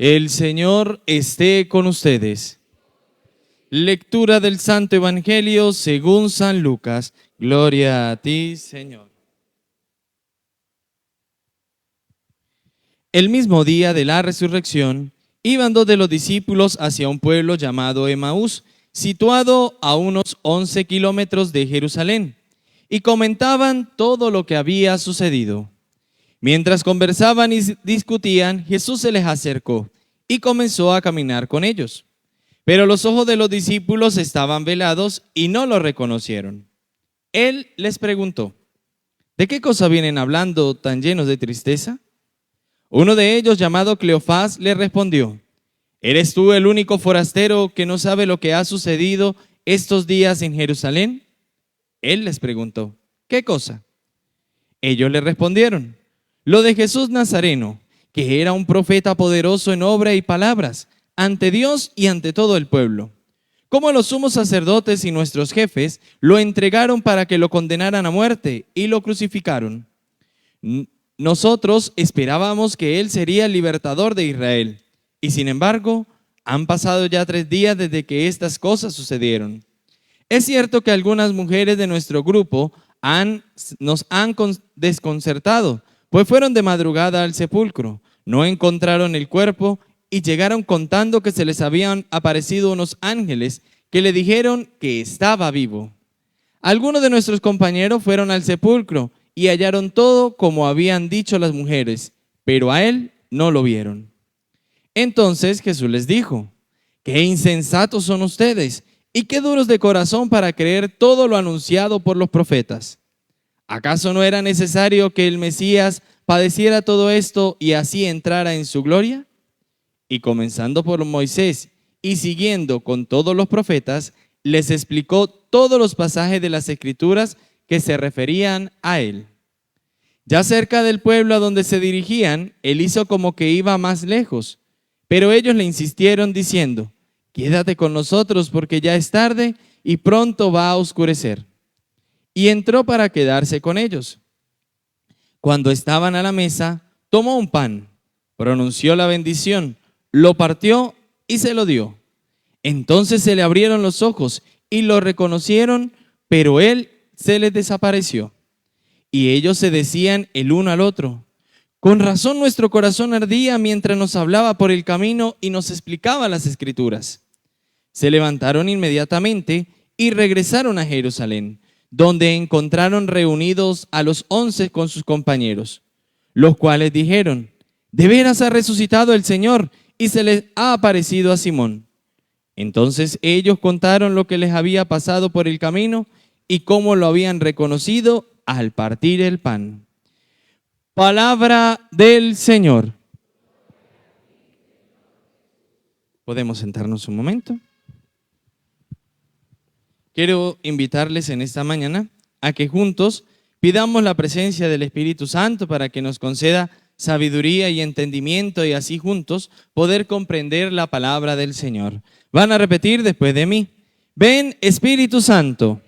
El Señor esté con ustedes. Lectura del Santo Evangelio según San Lucas. Gloria a ti, Señor. El mismo día de la resurrección, iban dos de los discípulos hacia un pueblo llamado Emaús, situado a unos 11 kilómetros de Jerusalén, y comentaban todo lo que había sucedido. Mientras conversaban y discutían, Jesús se les acercó y comenzó a caminar con ellos. Pero los ojos de los discípulos estaban velados y no lo reconocieron. Él les preguntó: ¿de qué cosa vienen hablando tan llenos de tristeza? Uno de ellos, llamado Cleofás, le respondió: ¿eres tú el único forastero que no sabe lo que ha sucedido estos días en Jerusalén? Él les preguntó: ¿qué cosa? Ellos le respondieron: lo de Jesús Nazareno, que era un profeta poderoso en obra y palabras, ante Dios y ante todo el pueblo. Como los sumos sacerdotes y nuestros jefes lo entregaron para que lo condenaran a muerte y lo crucificaron. Nosotros esperábamos que él sería el libertador de Israel, y sin embargo, han pasado ya 3 días desde que estas cosas sucedieron. Es cierto que algunas mujeres de nuestro grupo nos han desconcertado, pues fueron de madrugada al sepulcro, no encontraron el cuerpo y llegaron contando que se les habían aparecido unos ángeles que le dijeron que estaba vivo. Algunos de nuestros compañeros fueron al sepulcro y hallaron todo como habían dicho las mujeres, pero a él no lo vieron. Entonces Jesús les dijo: qué insensatos son ustedes y qué duros de corazón para creer todo lo anunciado por los profetas. ¿Acaso no era necesario que el Mesías padeciera todo esto y así entrara en su gloria? Y comenzando por Moisés y siguiendo con todos los profetas, les explicó todos los pasajes de las Escrituras que se referían a él. Ya cerca del pueblo a donde se dirigían, él hizo como que iba más lejos, pero ellos le insistieron diciendo: quédate con nosotros porque ya es tarde y pronto va a oscurecer. Y entró para quedarse con ellos. Cuando estaban a la mesa, tomó un pan, pronunció la bendición, lo partió y se lo dio. Entonces se le abrieron los ojos y lo reconocieron, pero él se les desapareció. Y ellos se decían el uno al otro: con razón nuestro corazón ardía mientras nos hablaba por el camino y nos explicaba las Escrituras. Se levantaron inmediatamente y regresaron a Jerusalén, donde encontraron reunidos a los 11 con sus compañeros, los cuales dijeron: de veras ha resucitado el Señor y se les ha aparecido a Simón. Entonces ellos contaron lo que les había pasado por el camino y cómo lo habían reconocido al partir el pan. Palabra del Señor. ¿Podemos sentarnos un momento? Quiero invitarles en esta mañana a que juntos pidamos la presencia del Espíritu Santo para que nos conceda sabiduría y entendimiento y así juntos poder comprender la palabra del Señor. Van a repetir después de mí: ven Espíritu Santo,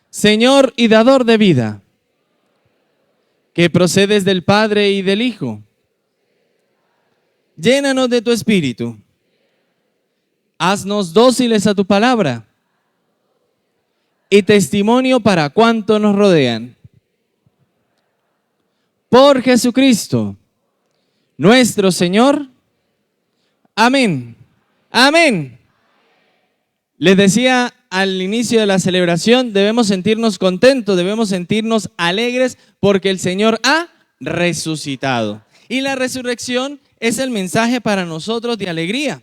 Señor y dador de vida, que procedes del Padre y del Hijo. Llénanos de tu Espíritu. Haznos dóciles a tu palabra y testimonio para cuantos nos rodean. Por Jesucristo, nuestro Señor. Amén. Amén. Les decía al inicio de la celebración, debemos sentirnos contentos, debemos sentirnos alegres porque el Señor ha resucitado. Y la resurrección es el mensaje para nosotros de alegría.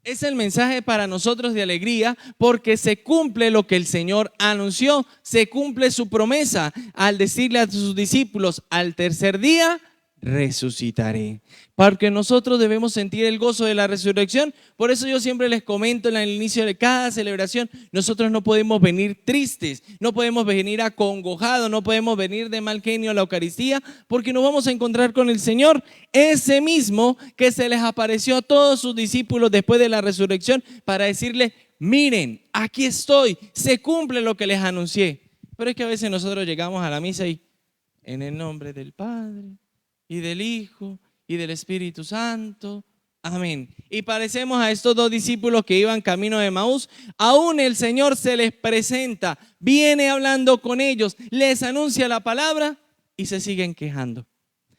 Es el mensaje para nosotros de alegría porque se cumple lo que el Señor anunció, se cumple su promesa al decirle a sus discípulos: al tercer día resucitaré. Porque nosotros debemos sentir el gozo de la resurrección. Por eso yo siempre les comento en el inicio de cada celebración: nosotros no podemos venir tristes, no podemos venir acongojados, no podemos venir de mal genio a la Eucaristía, porque nos vamos a encontrar con el Señor, ese mismo que se les apareció a todos sus discípulos después de la resurrección para decirles: miren, aquí estoy, se cumple lo que les anuncié. Pero es que a veces nosotros llegamos a la misa y en el nombre del Padre y del Hijo, y del Espíritu Santo. Amén. Y parecemos a estos dos discípulos que iban camino de Emaús. Aún el Señor se les presenta, viene hablando con ellos, les anuncia la palabra y se siguen quejando.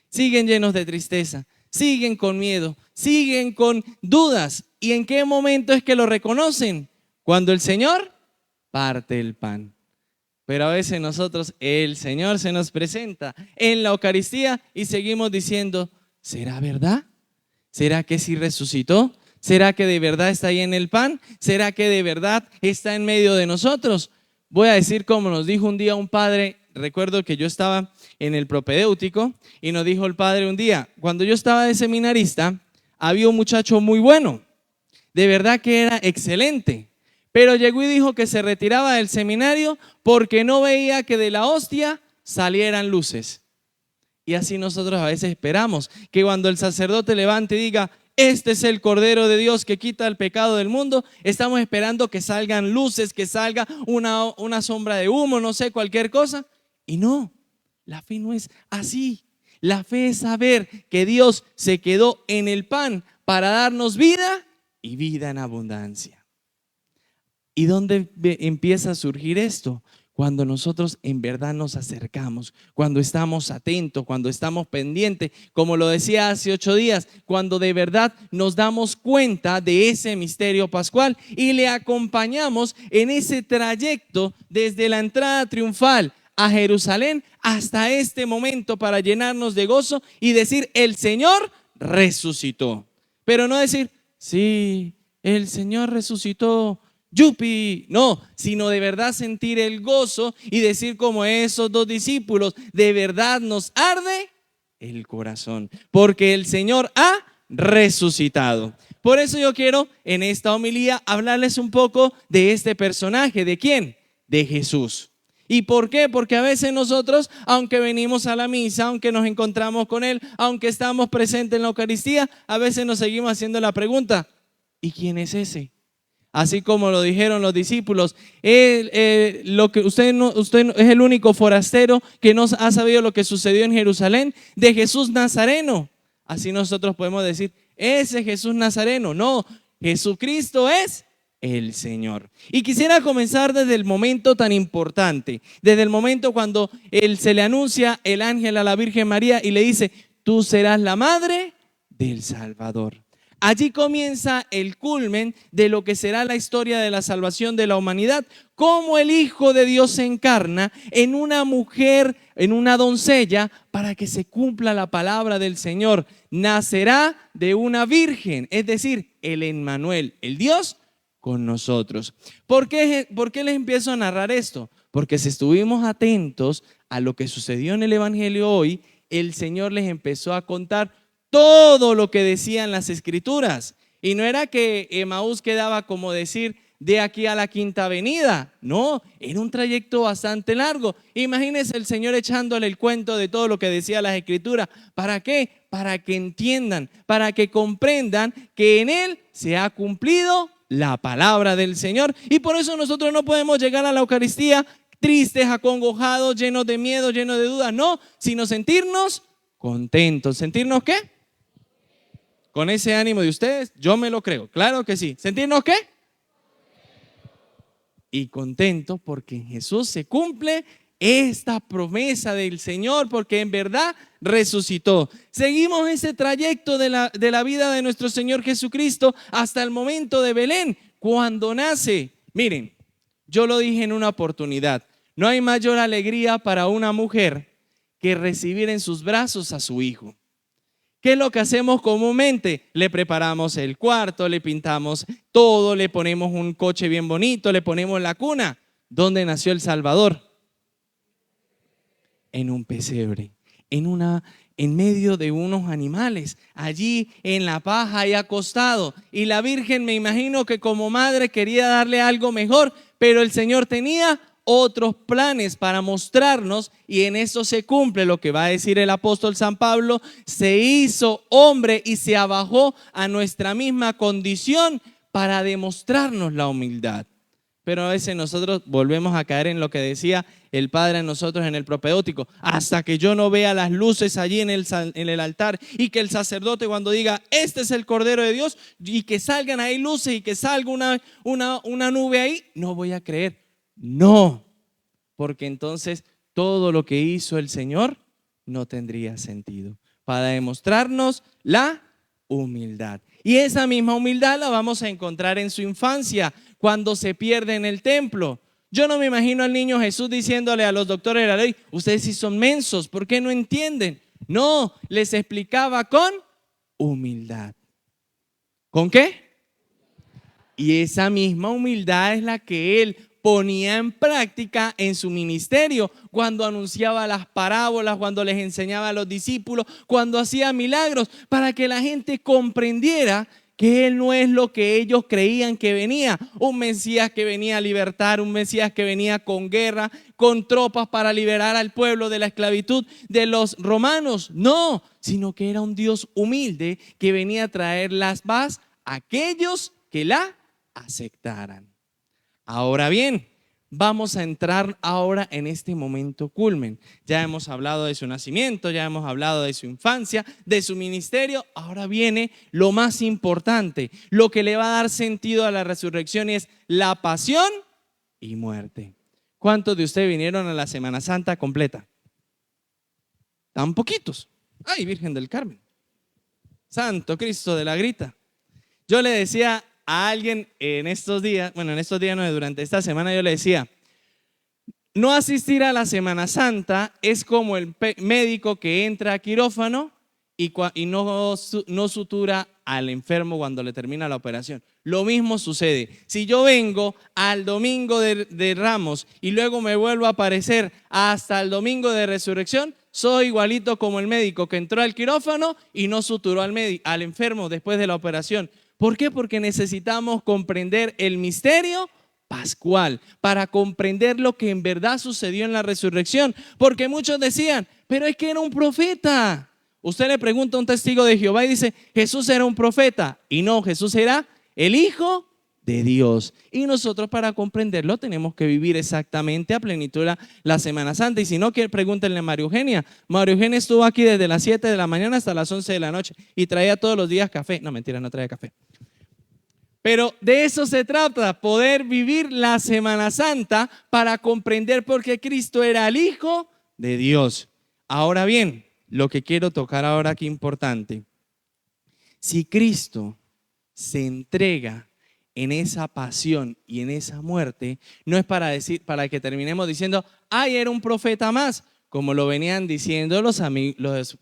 Siguen llenos de tristeza, siguen con miedo, siguen con dudas. ¿Y en qué momento es que lo reconocen? Cuando el Señor parte el pan. Pero a veces nosotros, el Señor se nos presenta en la Eucaristía y seguimos diciendo, ¿será verdad? ¿Será que sí resucitó? ¿Será que de verdad está ahí en el pan? ¿Será que de verdad está en medio de nosotros? Voy a decir como nos dijo un día un padre. Recuerdo que yo estaba en el propedéutico y nos dijo el padre un día, cuando yo estaba de seminarista, había un muchacho muy bueno, de verdad que era excelente, pero llegó y dijo que se retiraba del seminario porque no veía que de la hostia salieran luces. Y así nosotros a veces esperamos que cuando el sacerdote levante y diga, este es el Cordero de Dios que quita el pecado del mundo, estamos esperando que salgan luces, que salga una sombra de humo, no sé, cualquier cosa. Y no, la fe no es así. La fe es saber que Dios se quedó en el pan para darnos vida y vida en abundancia. ¿Y dónde empieza a surgir esto? Cuando nosotros en verdad nos acercamos, cuando estamos atentos, cuando estamos pendientes, como lo decía hace 8 días, cuando de verdad nos damos cuenta de ese misterio pascual y le acompañamos en ese trayecto desde la entrada triunfal a Jerusalén hasta este momento para llenarnos de gozo y decir, el Señor resucitó. Pero no decir, sí, el Señor resucitó, yupi, no, sino de verdad sentir el gozo y decir como esos dos discípulos, de verdad nos arde el corazón, porque el Señor ha resucitado. Por eso yo quiero en esta homilía hablarles un poco de este personaje. ¿De quién? De Jesús. ¿Y por qué? Porque a veces nosotros, aunque venimos a la misa, aunque nos encontramos con Él, aunque estamos presentes en la Eucaristía, a veces nos seguimos haciendo la pregunta, ¿y quién es ese? Así como lo dijeron los discípulos, lo que usted es el único forastero que no ha sabido lo que sucedió en Jerusalén de Jesús Nazareno. Así nosotros podemos decir, ese Jesús Nazareno. No, Jesucristo es el Señor. Y quisiera comenzar desde el momento tan importante, desde el momento cuando se le anuncia el ángel a la Virgen María y le dice, tú serás la madre del Salvador. Allí comienza el culmen de lo que será la historia de la salvación de la humanidad, cómo el Hijo de Dios se encarna en una mujer, en una doncella, para que se cumpla la palabra del Señor. Nacerá de una virgen, es decir, el Emmanuel, el Dios con nosotros. ¿Por qué les empiezo a narrar esto? Porque si estuvimos atentos a lo que sucedió en el Evangelio hoy, el Señor les empezó a contar todo lo que decían las Escrituras. Y no era que Emaús quedaba como decir de aquí a la Quinta Avenida. No, era un trayecto bastante largo. Imagínense el Señor echándole el cuento de todo lo que decía las Escrituras. ¿Para qué? Para que entiendan, para que comprendan que en Él se ha cumplido la palabra del Señor. Y por eso nosotros no podemos llegar a la Eucaristía tristes, acongojados, llenos de miedo, llenos de dudas. No, sino sentirnos contentos. ¿Sentirnos qué? Con ese ánimo de ustedes, yo me lo creo, claro que sí. ¿Sentirnos qué? Y contentos porque en Jesús se cumple esta promesa del Señor, porque en verdad resucitó. Seguimos ese trayecto de la vida de nuestro Señor Jesucristo hasta el momento de Belén, cuando nace. Miren, yo lo dije en una oportunidad, no hay mayor alegría para una mujer que recibir en sus brazos a su hijo. ¿Qué es lo que hacemos comúnmente? Le preparamos el cuarto, le pintamos todo, le ponemos un coche bien bonito, le ponemos la cuna. ¿Dónde nació el Salvador? En un pesebre, en medio de unos animales, allí en la paja y acostado. Y la Virgen, me imagino que como madre quería darle algo mejor, pero el Señor tenía otros planes para mostrarnos, y en eso se cumple lo que va a decir el apóstol San Pablo: se hizo hombre y se abajó a nuestra misma condición para demostrarnos la humildad. Pero a veces nosotros volvemos a caer en lo que decía el Padre a nosotros en el propedéutico. Hasta que yo no vea las luces allí en el altar y que el sacerdote cuando diga, este es el Cordero de Dios, y que salgan ahí luces y que salga una nube ahí, no voy a creer. No, porque entonces todo lo que hizo el Señor no tendría sentido. Para demostrarnos la humildad. Y esa misma humildad la vamos a encontrar en su infancia, cuando se pierde en el templo. Yo no me imagino al niño Jesús diciéndole a los doctores de la ley, ustedes sí son mensos, ¿por qué no entienden? No, les explicaba con humildad. ¿Con qué? Y esa misma humildad es la que él ponía en práctica en su ministerio, cuando anunciaba las parábolas, cuando les enseñaba a los discípulos, cuando hacía milagros, para que la gente comprendiera que él no es lo que ellos creían que venía, un Mesías que venía a libertar, un Mesías que venía con guerra, con tropas para liberar al pueblo de la esclavitud de los romanos, no, sino que era un Dios humilde que venía a traer las paz a aquellos que la aceptaran. Ahora bien, vamos a entrar ahora en este momento culmen. Ya hemos hablado de su nacimiento, ya hemos hablado de su infancia, de su ministerio. Ahora viene lo más importante, lo que le va a dar sentido a la resurrección es la pasión y muerte. ¿Cuántos de ustedes vinieron a la Semana Santa completa? Tan poquitos. Ay, Virgen del Carmen. Santo Cristo de la Grita. Yo le decía a alguien en estos días, no, durante esta semana yo le decía, no asistir a la Semana Santa es como el médico que entra a quirófano y no sutura al enfermo cuando le termina la operación. Lo mismo sucede. Si yo vengo al domingo de Ramos y luego me vuelvo a aparecer hasta el domingo de Resurrección, soy igualito como el médico que entró al quirófano y no suturó al enfermo después de la operación. ¿Por qué? Porque necesitamos comprender el misterio pascual para comprender lo que en verdad sucedió en la resurrección. Porque muchos decían, pero es que era un profeta. Usted le pregunta a un testigo de Jehová y dice, Jesús era un profeta. Y no, Jesús era el Hijo de Dios. Y nosotros para comprenderlo tenemos que vivir exactamente a plenitud la Semana Santa. Y si no, pregúntenle a María Eugenia. María Eugenia estuvo aquí desde las 7 de la mañana hasta las 11 de la noche y traía todos los días café. No, mentira, no traía café. Pero de eso se trata, poder vivir la Semana Santa para comprender por qué Cristo era el Hijo de Dios. Ahora bien, lo que quiero tocar ahora aquí importante. Si Cristo se entrega en esa pasión y en esa muerte, no es para que terminemos diciendo, ay, era un profeta más, como lo venían diciendo los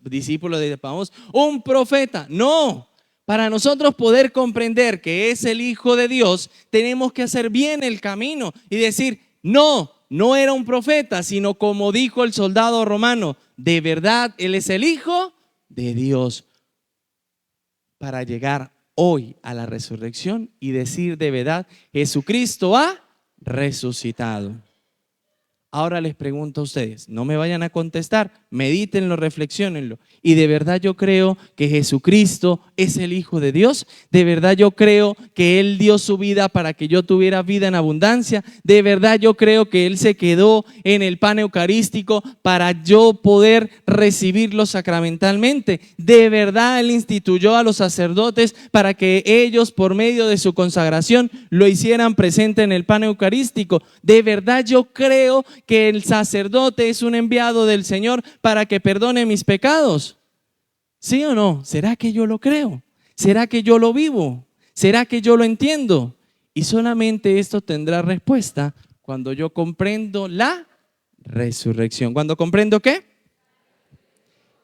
discípulos de Epafrodito, un profeta. No, para nosotros poder comprender que es el Hijo de Dios, tenemos que hacer bien el camino y decir, no era un profeta, sino como dijo el soldado romano, de verdad Él es el Hijo de Dios, para llegar hoy a la resurrección y decir de verdad, Jesucristo ha resucitado. Ahora les pregunto a ustedes, no me vayan a contestar, medítenlo, reflexionenlo. Y de verdad yo creo que Jesucristo es el Hijo de Dios. De verdad yo creo que Él dio su vida para que yo tuviera vida en abundancia. De verdad yo creo que Él se quedó en el pan eucarístico para yo poder recibirlo sacramentalmente. De verdad Él instituyó a los sacerdotes para que ellos por medio de su consagración lo hicieran presente en el pan eucarístico. De verdad yo creo que el sacerdote es un enviado del Señor para que perdone mis pecados. ¿Sí o no? ¿Será que yo lo creo? ¿Será que yo lo vivo? ¿Será que yo lo entiendo? Y solamente esto tendrá respuesta cuando yo comprendo la resurrección. ¿Cuándo comprendo qué?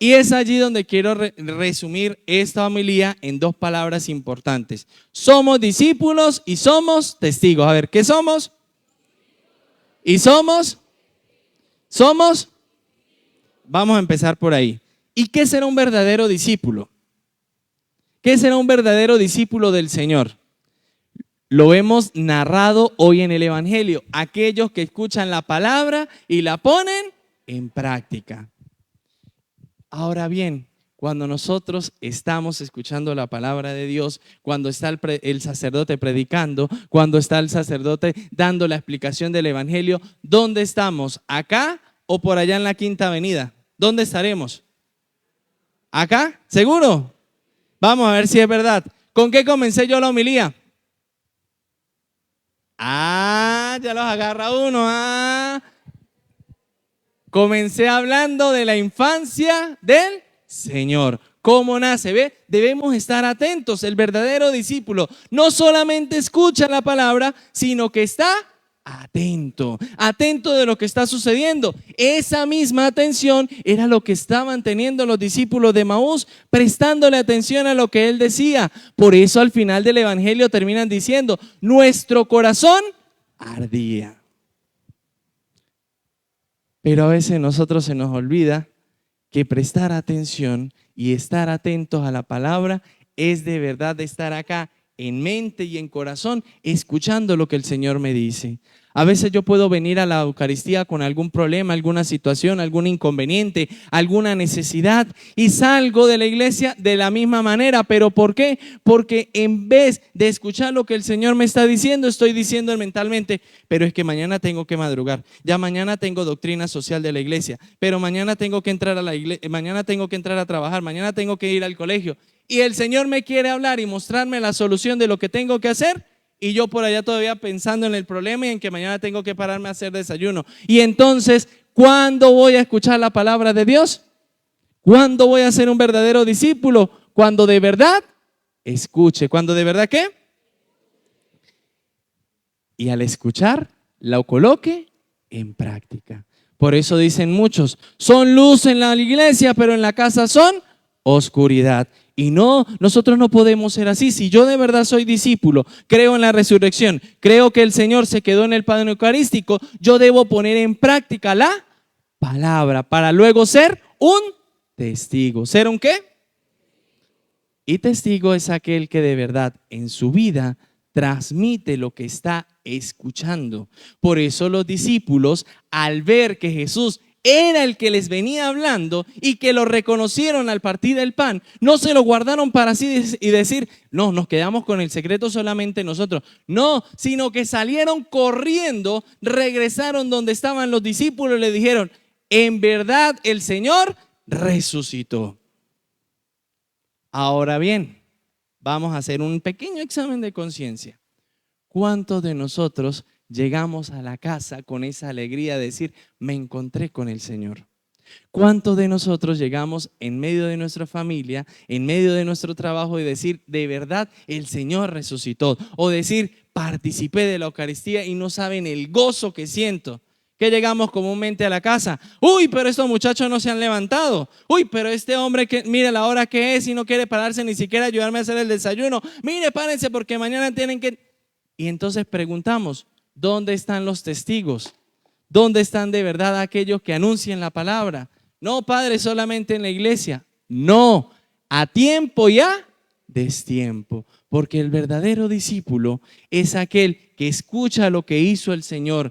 Y es allí donde quiero resumir esta homilía en dos palabras importantes. Somos discípulos y somos testigos. A ver, ¿qué somos? ¿Y somos? Vamos a empezar por ahí. ¿Y qué será un verdadero discípulo? ¿Qué será un verdadero discípulo del Señor? Lo hemos narrado hoy en el Evangelio. Aquellos que escuchan la palabra y la ponen en práctica. Ahora bien, Cuando nosotros estamos escuchando la palabra de Dios, cuando está el sacerdote predicando, cuando está el sacerdote dando la explicación del evangelio, ¿dónde estamos? ¿Acá o por allá en la Quinta Avenida? ¿Dónde estaremos? ¿Acá? ¿Seguro? Vamos a ver si es verdad. ¿Con qué comencé yo la homilía? Ya los agarra uno. Comencé hablando de la infancia del Señor. ¿Cómo nace? ¿Ve? Debemos estar atentos. El verdadero discípulo no solamente escucha la palabra, sino que está atento de lo que está sucediendo. Esa misma atención era lo que estaban teniendo los discípulos de Emaús, prestándole atención a lo que él decía. Por eso al final del evangelio terminan diciendo: nuestro corazón ardía. Pero a veces nosotros se nos olvida que prestar atención y estar atentos a la palabra es de verdad estar acá en mente y en corazón, escuchando lo que el Señor me dice. A veces yo puedo venir a la Eucaristía con algún problema, alguna situación, algún inconveniente, alguna necesidad, y salgo de la iglesia de la misma manera. ¿Pero por qué? Porque en vez de escuchar lo que el Señor me está diciendo, estoy diciendo mentalmente: pero es que mañana tengo que madrugar, ya mañana tengo doctrina social de la iglesia, pero mañana tengo que entrar a la iglesia, mañana tengo que entrar a trabajar, mañana tengo que ir al colegio. Y el Señor me quiere hablar y mostrarme la solución de lo que tengo que hacer, y yo por allá todavía pensando en el problema y en que mañana tengo que pararme a hacer desayuno. Y entonces, ¿cuándo voy a escuchar la palabra de Dios? ¿Cuándo voy a ser un verdadero discípulo? Cuando de verdad escuche. ¿Cuándo de verdad qué? Y al escuchar, lo coloque en práctica. Por eso dicen muchos: son luz en la iglesia, pero en la casa son oscuridad. Y no, nosotros no podemos ser así. Si yo de verdad soy discípulo, creo en la resurrección, creo que el Señor se quedó en el pan eucarístico, yo debo poner en práctica la palabra para luego ser un testigo. ¿Ser un qué? Y testigo es aquel que de verdad en su vida transmite lo que está escuchando. Por eso los discípulos, al ver que Jesús era el que les venía hablando y que lo reconocieron al partir el pan, no se lo guardaron para sí y decir: no, nos quedamos con el secreto solamente nosotros. No, sino que salieron corriendo, regresaron donde estaban los discípulos y le dijeron: en verdad el Señor resucitó. Ahora bien, vamos a hacer un pequeño examen de conciencia. ¿Cuántos de nosotros llegamos a la casa con esa alegría de decir: me encontré con el Señor? ¿Cuántos de nosotros llegamos en medio de nuestra familia, en medio de nuestro trabajo, y decir: de verdad el Señor resucitó? O decir: participé de la Eucaristía, y no saben el gozo que siento. Que llegamos comúnmente a la casa: uy, pero estos muchachos no se han levantado. Uy, pero este hombre, que mire la hora que es y no quiere pararse ni siquiera a ayudarme a hacer el desayuno. Mire, párense porque mañana tienen que... Y entonces preguntamos: ¿dónde están los testigos? ¿Dónde están de verdad aquellos que anuncian la palabra? No, Padre, solamente en la iglesia. No, a tiempo y a destiempo. Porque el verdadero discípulo es aquel que escucha lo que hizo el Señor,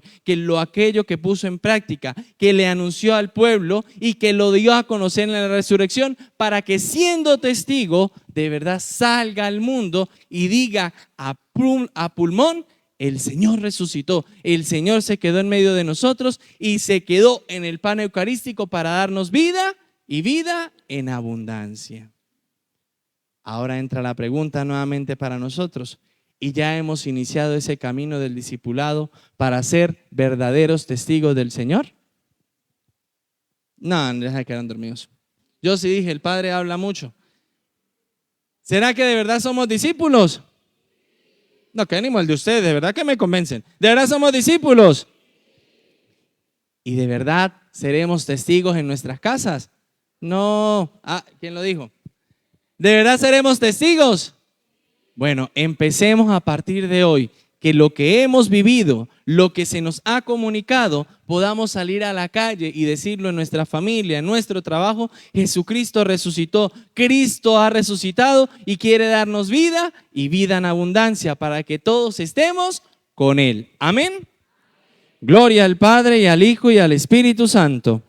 aquello que puso en práctica, que le anunció al pueblo y que lo dio a conocer en la resurrección, para que siendo testigo de verdad salga al mundo y diga a pulmón: el Señor resucitó, el Señor se quedó en medio de nosotros y se quedó en el pan eucarístico para darnos vida y vida en abundancia. Ahora entra la pregunta nuevamente para nosotros: ¿y ya hemos iniciado ese camino del discipulado para ser verdaderos testigos del Señor? No, deja que quedan dormidos. Yo sí dije: el Padre habla mucho. ¿Será que de verdad somos discípulos? No, qué ánimo el de ustedes, de verdad que me convencen. ¿De verdad somos discípulos? ¿Y de verdad seremos testigos en nuestras casas? No. ¿Quién lo dijo? ¿De verdad seremos testigos? Bueno, empecemos a partir de hoy, que lo que hemos vivido, lo que se nos ha comunicado, podamos salir a la calle y decirlo en nuestra familia, en nuestro trabajo: Jesucristo resucitó, Cristo ha resucitado y quiere darnos vida y vida en abundancia para que todos estemos con Él. Amén. Gloria al Padre y al Hijo y al Espíritu Santo.